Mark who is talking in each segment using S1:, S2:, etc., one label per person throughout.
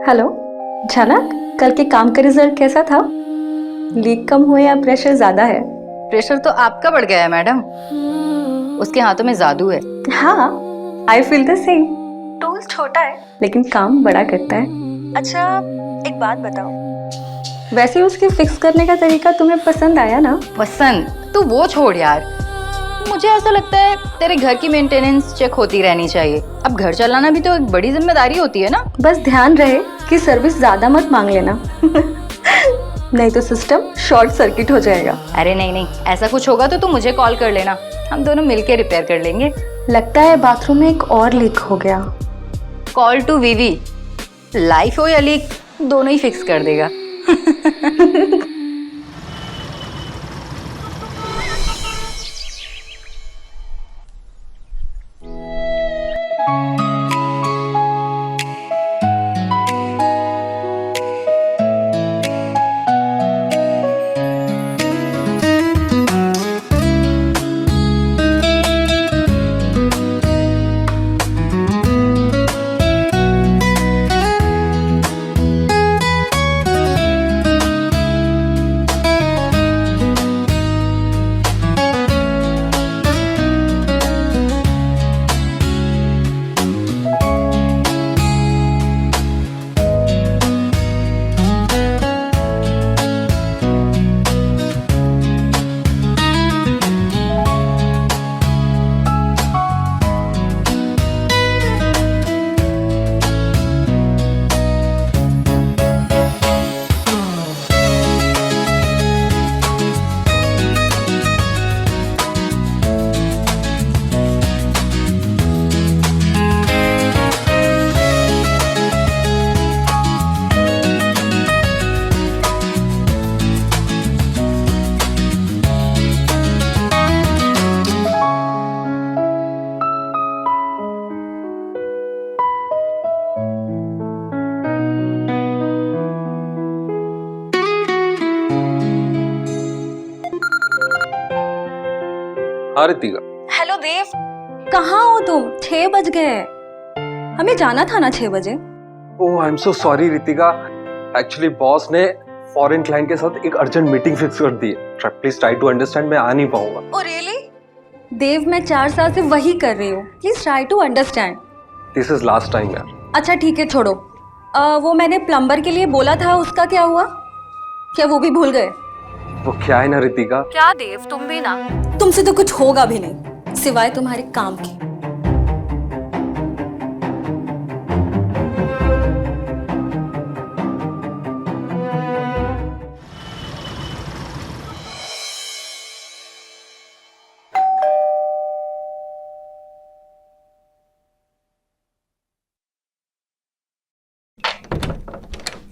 S1: Hello झलक, कल के काम का रिजल्ट कैसा था? लीक कम हुए या प्रेशर ज्यादा है?
S2: प्रेशर तो आपका बढ़ गया है मैडम, उसके हाथों में जादू है।
S1: हाँ, I feel the same. Tool छोटा है लेकिन काम बड़ा करता है। अच्छा, एक बात बताओ, वैसे उसके फिक्स करने का तरीका तुम्हें पसंद आया ना?
S2: पसंद तो वो छोड़ यार, मुझे ऐसा लगता है तेरे घर की मेंटेनेंस चेक होती रहनी चाहिए। अब घर चलाना भी तो एक बड़ी जिम्मेदारी होती है ना।
S1: बस ध्यान रहे कि सर्विस ज्यादा मत मांग लेना नहीं तो सिस्टम शॉर्ट सर्किट हो जाएगा।
S2: अरे नहीं नहीं, ऐसा कुछ होगा तो तू मुझे कॉल कर लेना, हम दोनों मिलके रिपेयर कर लेंगे।
S1: लगता है बाथरूम में एक और लीक हो गया।
S2: कॉल टू वीवी, लाइफ हो या लीक दोनों ही फिक्स कर देगा।
S3: हाँ रितिका।
S1: हेलो देव, कहाँ हो तुम? 6 बज गए, हमें जाना था ना 6 बजे।
S3: Oh I am so sorry Ritika, actually boss ने फॉरेन क्लाइंट के साथ एक अर्जेंट मीटिंग फिक्स कर दी है। प्लीज ट्राई टू अंडरस्टैंड, मैं आ नहीं पाऊंगा।
S1: Oh really? देव, मैं 4 साल से वही कर रही हूँ, please try to understand.
S3: This is last time यार।
S1: अच्छा ठीक है, छोड़ो। वो मैंने प्लम्बर के लिए बोला था, उसका क्या हुआ? क्या वो भी भूल गए?
S3: वो क्या है ना रितिका।
S1: क्या देव, तुम भी ना। तुमसे तो कुछ होगा भी नहीं सिवाय तुम्हारे काम के।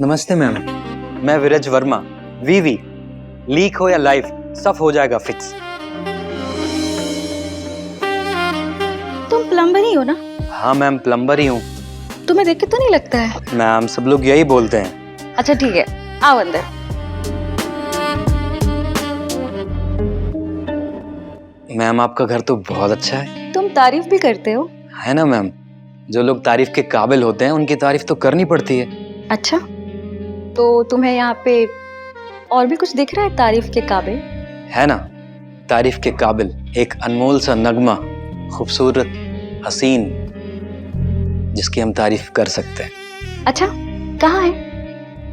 S4: नमस्ते मैम, मैं विरज वर्मा। वीवी, लीक हो या लाइफ, सब हो जाएगा फिक्स।
S1: तुम प्लम्बर ही हो ना?
S4: हाँ मैम, प्लम्बर ही हूँ।
S1: तुम्हें देख के तो नहीं लगता है।
S4: मैम सब लोग यही बोलते हैं।
S1: अच्छा ठीक है, आओ अंदर।
S4: मैम आपका घर तो बहुत अच्छा है।
S1: तुम तारीफ भी करते हो।
S4: है ना मैम, जो लोग तारीफ के काबिल होते हैं उनकी तारीफ तो करनी पड़ती है।
S1: अच्छा, तो तुम्हें यहाँ पे और भी कुछ दिख रहा है तारीफ के काबिल?
S4: है ना, तारीफ के काबिल एक अनमोल सा नगमा, खूबसूरत, हसीन, जिसकी हम तारीफ कर सकते हैं।
S1: अच्छा, कहाँ है?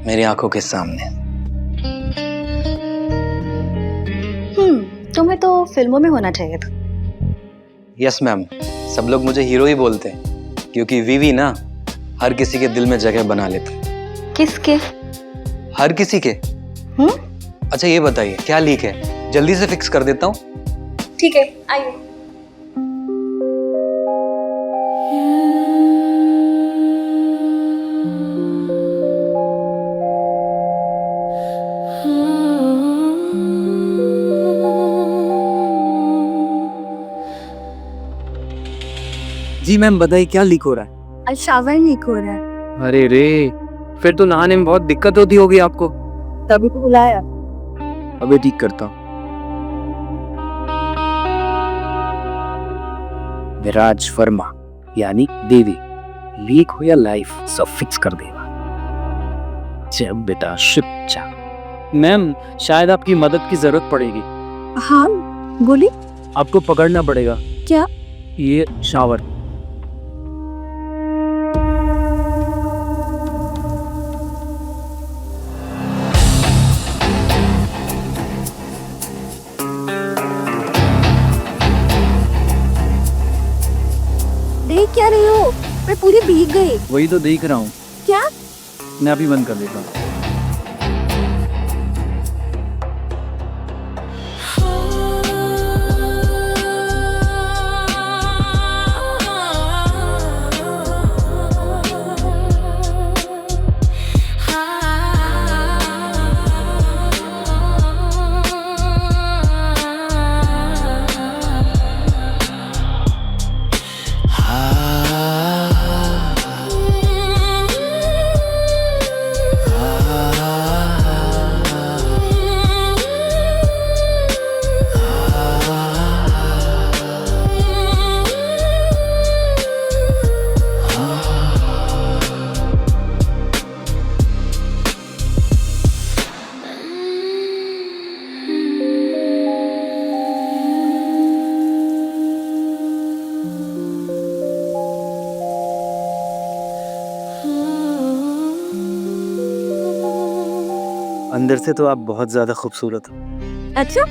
S4: मेरी आंखों के सामने।
S1: तुम्हें तो फिल्मों में होना चाहिए था।
S4: यस मैम, सब लोग मुझे हीरो ही बोलते हैं क्योंकि वीवी ना हर किसी के दिल में जगह बना लेता है।
S1: किसके?
S4: हर किसी के। अच्छा ये बताइए, क्या लीक है? जल्दी से फिक्स कर देता हूँ।
S1: ठीक है, आइए।
S5: जी मैम बताइए, क्या लीक हो रहा है?
S1: आज शावर लीक हो रहा है।
S5: अरे रे, फिर तो नहाने में बहुत दिक्कत होती होगी आपको।
S1: तभी तो बुलाया।
S5: अबे ठीक करता हूँ। विराज वर्मा यानी देवी, लीक हो या लाइफ, सब फिक्स कर देगा। शिपचा बेटा शिपचा। मैम शायद आपकी मदद की जरूरत पड़ेगी।
S1: हाँ बोली।
S5: आपको पकड़ना पड़ेगा।
S1: क्या?
S5: ये शावर।
S1: देख क्या रही हो? मैं पूरी भीग गई।
S5: वही तो देख रहा हूँ।
S1: क्या?
S5: मैं अभी बंद कर देता हूँ। अंदर से तो आप बहुत ज्यादा खूबसूरत हो।
S1: अच्छा,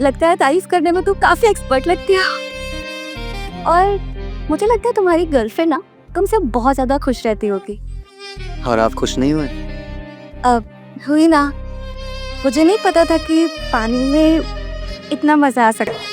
S1: लगता है तारीफ करने में तो काफी एक्सपर्ट लगती है। और मुझे लगता है तुम्हारी गर्लफ्रेंड ना तुमसे बहुत ज्यादा खुश रहती होगी।
S5: और आप खुश नहीं हुए?
S1: अब हुई ना। मुझे नहीं पता था कि पानी में इतना मजा आ सकता।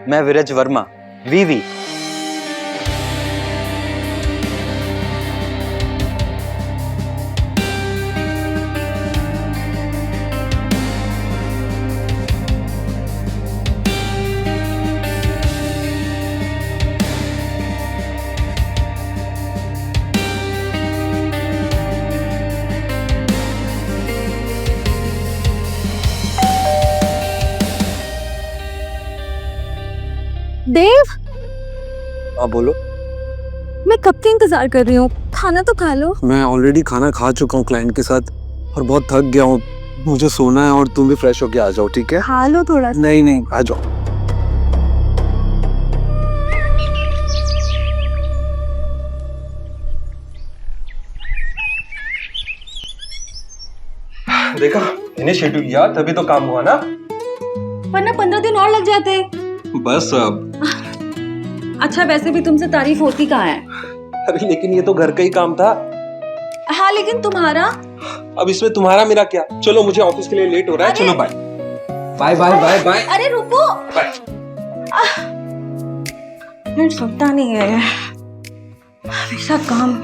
S4: मैं विरज वर्मा, वीवी।
S1: देव,
S3: हाँ बोलो।
S1: मैं कब से इंतजार कर रही हूँ। खाना तो खा लो।
S3: मैं ऑलरेडी खाना खा चुका हूँ क्लाइंट के साथ और बहुत थक गया हूँ। मुझे सोना है और तुम भी फ्रेश होके आ जाओ, ठीक है?
S1: खा लो थोड़ा।
S3: नहीं नहीं, आ जाओ। देखा, इनिशिएटिव किया तभी तो काम हुआ ना।
S1: वरना 15 दिन और लग जाते।
S3: बस अब।
S1: अच्छा, वैसे भी तुमसे तारीफ होती कहाँ है?
S3: अरे लेकिन ये तो घर का ही काम था।
S1: हाँ लेकिन तुम्हारा।
S3: अब इसमें तुम्हारा मेरा क्या? चलो मुझे ऑफिस के लिए लेट हो रहा है। चलो bye bye bye bye bye.
S1: अरे रुको।
S3: बाय।
S1: मैं सोता नहीं है हमेशा काम।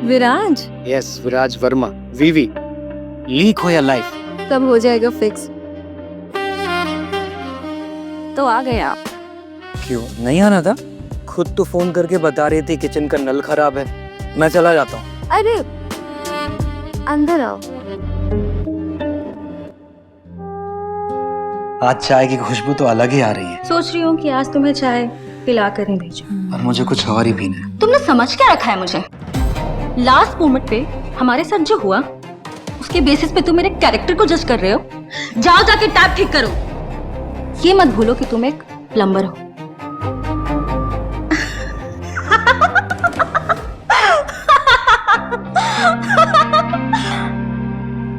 S1: Viraj,
S5: yes Viraj Varma, VV. Leak हो या लाइफ?
S1: कब हो जाएगा फिक्स? तो आ गए आप।
S5: क्यों नहीं आना था? खुद तो फोन करके बता रही थी किचन का नल खराब है। मैं चला जाता हूँ।
S1: अरे अंदर आओ।
S4: आज चाय की खुशबू तो अलग ही आ रही है।
S1: सोच रही हूँ कि आज तुम्हें चाय पिला कर ही भेजूं।
S4: और मुझे कुछ और ही पीना है।
S1: तुमने समझ क्या रखा है मुझे? लास्ट मोमेंट पे हमारे साथ जो हुआ उसके बेसिस पे तुम मेरे कैरेक्टर को जज कर रहे हो। जाओ जाके टैप ठीक करो। ये मत भूलो कि तुम एक प्लम्बर हो।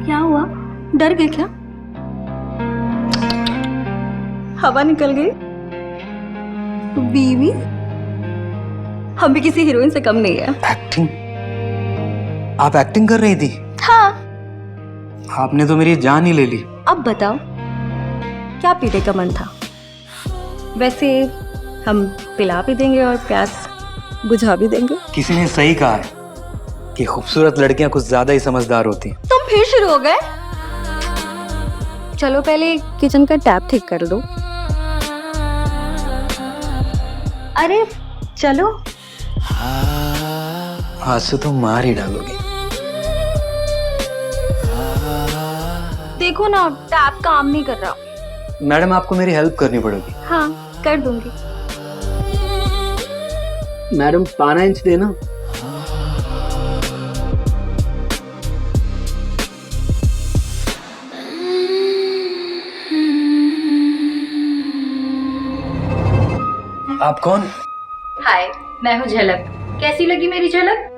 S1: क्या हुआ? डर गए क्या? हवा निकल गई? बीवी, हम भी किसी हीरोइन से कम नहीं है।
S4: एक्टिंग? आप एक्टिंग कर रही थी?
S1: हाँ,
S5: आपने तो मेरी जान ही ले ली।
S1: अब बताओ क्या पीने का मन था? वैसे हम पिला भी देंगे और प्यास बुझा भी देंगे।
S5: किसी ने सही कहा है कि खूबसूरत लड़कियां कुछ ज्यादा ही समझदार होती हैं।
S1: तुम फिर शुरू हो गए? चलो पहले किचन का टैप ठीक कर दो। अरे चलो।
S5: आज से तो मार ही डालोगे।
S1: देखो ना टैप काम नहीं कर रहा।
S5: मैडम आपको मेरी हेल्प करनी पड़ेगी।
S1: हाँ कर दूंगी।
S5: मैडम 12 इंच देना। आप कौन?
S2: हाय, मैं हूँ झलक। कैसी लगी मेरी झलक?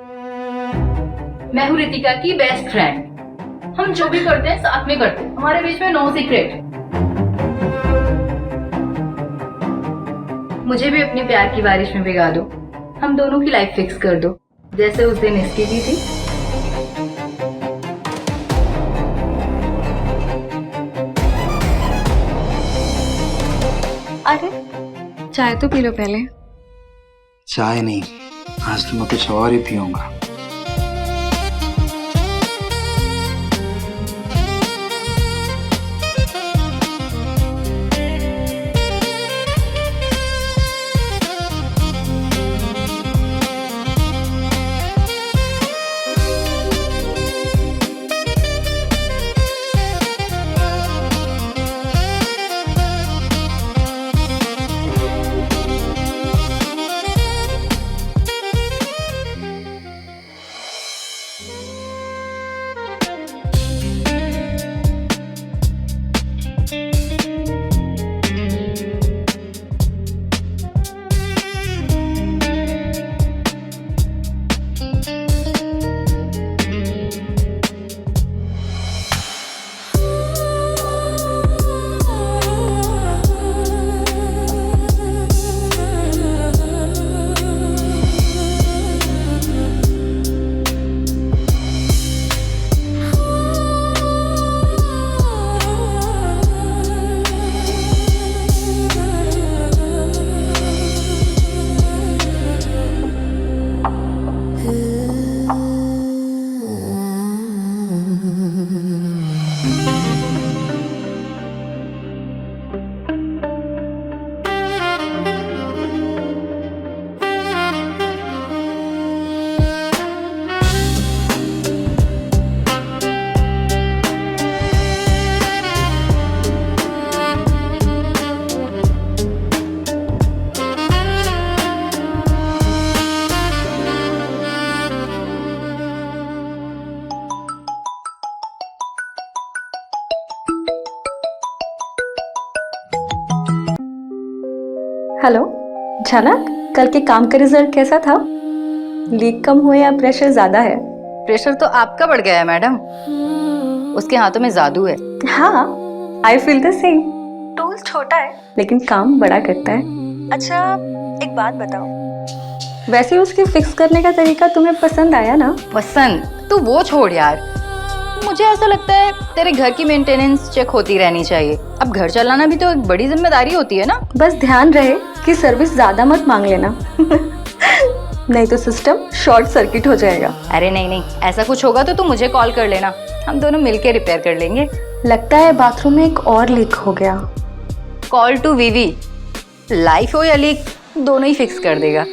S2: मैं हूँ रितिका की बेस्ट फ्रेंड। हम जो भी करते हैं साथ में करते हैं, हमारे बीच में नो सीक्रेट। मुझे भी अपने प्यार की बारिश में भिगा दो, हम दोनों की लाइफ फिक्स कर दो, जैसे उस दिन इसकी की थी।
S1: अरे चाय तो पी लो पहले।
S5: चाय नहीं, आज तो मैं कुछ और ही पीऊंगा।
S1: हेलो झलक, कल के काम का रिजल्ट कैसा था? लीक कम हुए या प्रेशर ज्यादा है?
S2: प्रेशर तो आपका बढ़ गया है मैडम, उसके हाथों में जादू है।
S1: हाँ, I feel the same. Tools छोटा है लेकिन काम बड़ा करता है। अच्छा एक बात बताओ, वैसे उसके फिक्स करने का तरीका तुम्हें पसंद आया ना?
S2: पसंद तो वो छोड़ यार, मुझे ऐसा लगता है तेरे घर की मेंटेनेंस चेक होती रहनी चाहिए। अब घर चलाना भी तो एक बड़ी जिम्मेदारी होती है ना।
S1: बस ध्यान रहे कि सर्विस ज्यादा मत मांग लेना नहीं तो सिस्टम शॉर्ट सर्किट हो जाएगा।
S2: अरे नहीं नहीं, ऐसा कुछ होगा तो तू मुझे कॉल कर लेना, हम दोनों मिलके रिपेयर कर लेंगे।
S1: लगता है बाथरूम में एक और लीक हो गया।
S2: कॉल टू वीवी, लाइफ हो या लीक दोनों ही फिक्स कर देगा।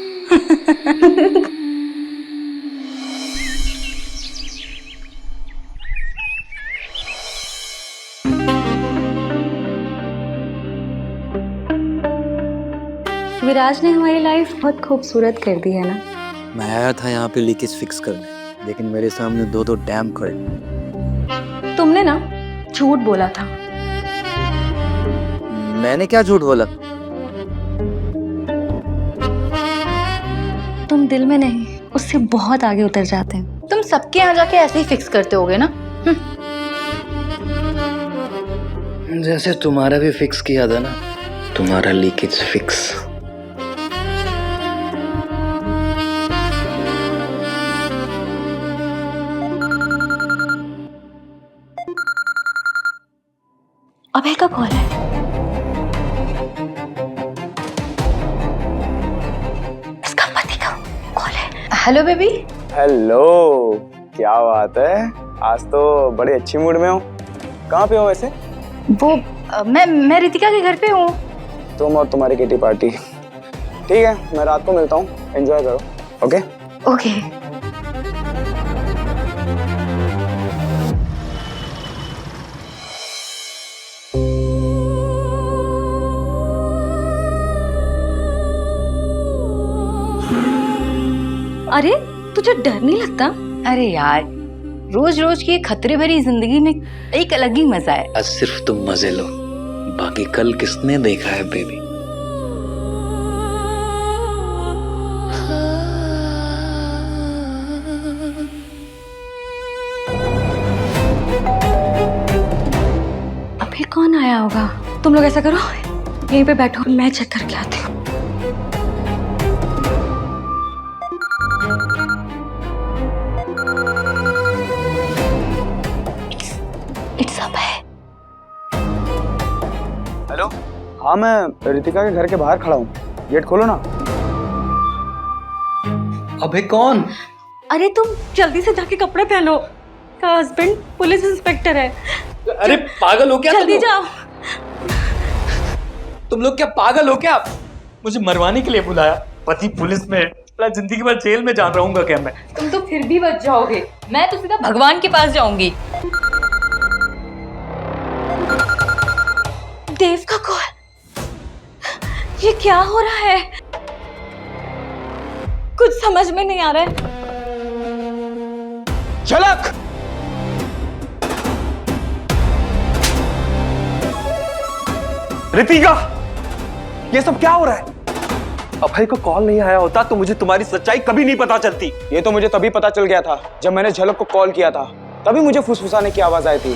S1: विराज ने हमारी लाइफ बहुत खूबसूरत कर दी है ना।
S5: मैं आया था यहाँ पे लीकेज फिक्स करने, लेकिन मेरे सामने दो डैम खड़े।
S1: तुमने ना झूठ बोला था।
S5: मैंने क्या झूठ बोला?
S1: तुम दिल में नहीं, उससे बहुत आगे उतर जाते हैं।
S2: तुम सबके यहाँ जाके ऐसे ही फिक्स करते होगे ना।
S4: जैसे तुम्हारा भी फिक्स किया था ना, तुम्हारा लीकेज फिक्स।
S1: अभय का कॉल है। इसका पति का कॉल है।
S2: Hello baby.
S6: हेलो, क्या बात है, आज तो बड़े अच्छी मूड में हो। कहाँ पे हो वैसे?
S2: वो मैं रितिका के घर पे हूँ।
S6: तुम और तुम्हारी किटी पार्टी। ठीक है, मैं रात को मिलता हूँ, एंजॉय करो। Okay
S2: okay.
S1: अरे तुझे डर नहीं लगता?
S2: अरे यार, रोज रोज की खतरे भरी जिंदगी में एक अलग ही मजा है।
S4: आज सिर्फ तुम मजे लो, बाकी कल किसने देखा है बेबी।
S1: अभी कौन आया होगा? तुम लोग ऐसा करो, यहीं पे बैठो, मैं चेक करके आती हूँ। It's Abhay.
S6: हेलो। हाँ, मैं रितिका के घर के बाहर खड़ा हूँ, गेट खोलो ना।
S4: अबे कौन?
S1: अरे तुम जल्दी से जाके कपड़े पहनो, का हस्बैंड पुलिस इंस्पेक्टर है।
S4: अरे पागल हो क्या
S1: जल्दी जाओ।
S5: तुम लोग क्या पागल हो क्या? मुझे मरवाने के लिए बुलाया? पति पुलिस में, जिंदगी भर जेल में जान रहूंगा क्या मैं?
S2: तुम तो फिर भी बच जाओगे, मैं तो सीधा भगवान के पास जाऊंगी।
S1: देव का कॉल। ये क्या हो रहा है? कुछ समझ में नहीं आ रहा है।
S6: झलक।
S3: रितिका, ये सब क्या हो रहा है? अभय को कॉल नहीं आया होता तो मुझे तुम्हारी सच्चाई कभी नहीं पता चलती।
S6: ये तो मुझे तभी पता चल गया था जब मैंने झलक को कॉल किया था, तभी मुझे फुसफुसाने की आवाज आई थी।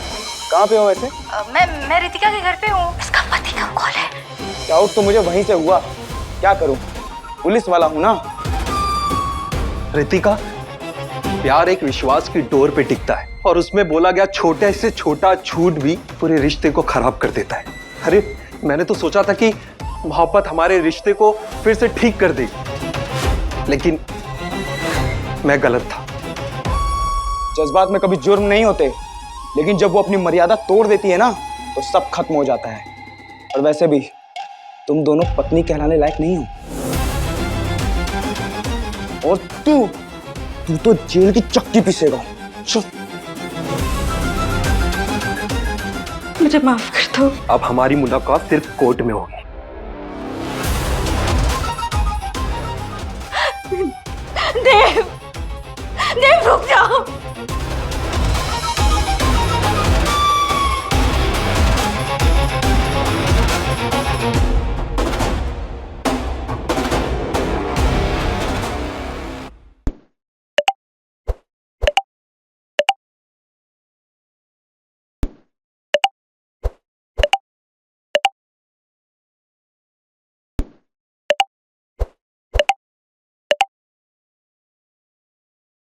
S6: कहाँ पे हो वैसे?
S2: मैं रितिका के घर पे हूँ।
S1: इसका पति का कॉल है।
S6: डाउट तो मुझे वहीं से हुआ, क्या करूं, पुलिस वाला हूं ना।
S3: रितिका, प्यार एक विश्वास की डोर पे टिकता है और उसमें बोला गया छोटे से छोटा झूठ भी पूरे रिश्ते को खराब कर देता है। अरे मैंने तो सोचा था कि मोहब्बत हमारे रिश्ते को फिर से ठीक कर देगी, लेकिन मैं गलत था।
S6: जज्बात में कभी जुर्म नहीं होते, लेकिन जब वो अपनी मर्यादा तोड़ देती है ना तो सब खत्म हो जाता है। और वैसे भी तुम दोनों पत्नी कहलाने लायक नहीं हो, और तू तो जेल की चक्की पीसेगा।
S1: मुझे माफ कर दो।
S3: अब हमारी मुलाकात सिर्फ कोर्ट में होगी।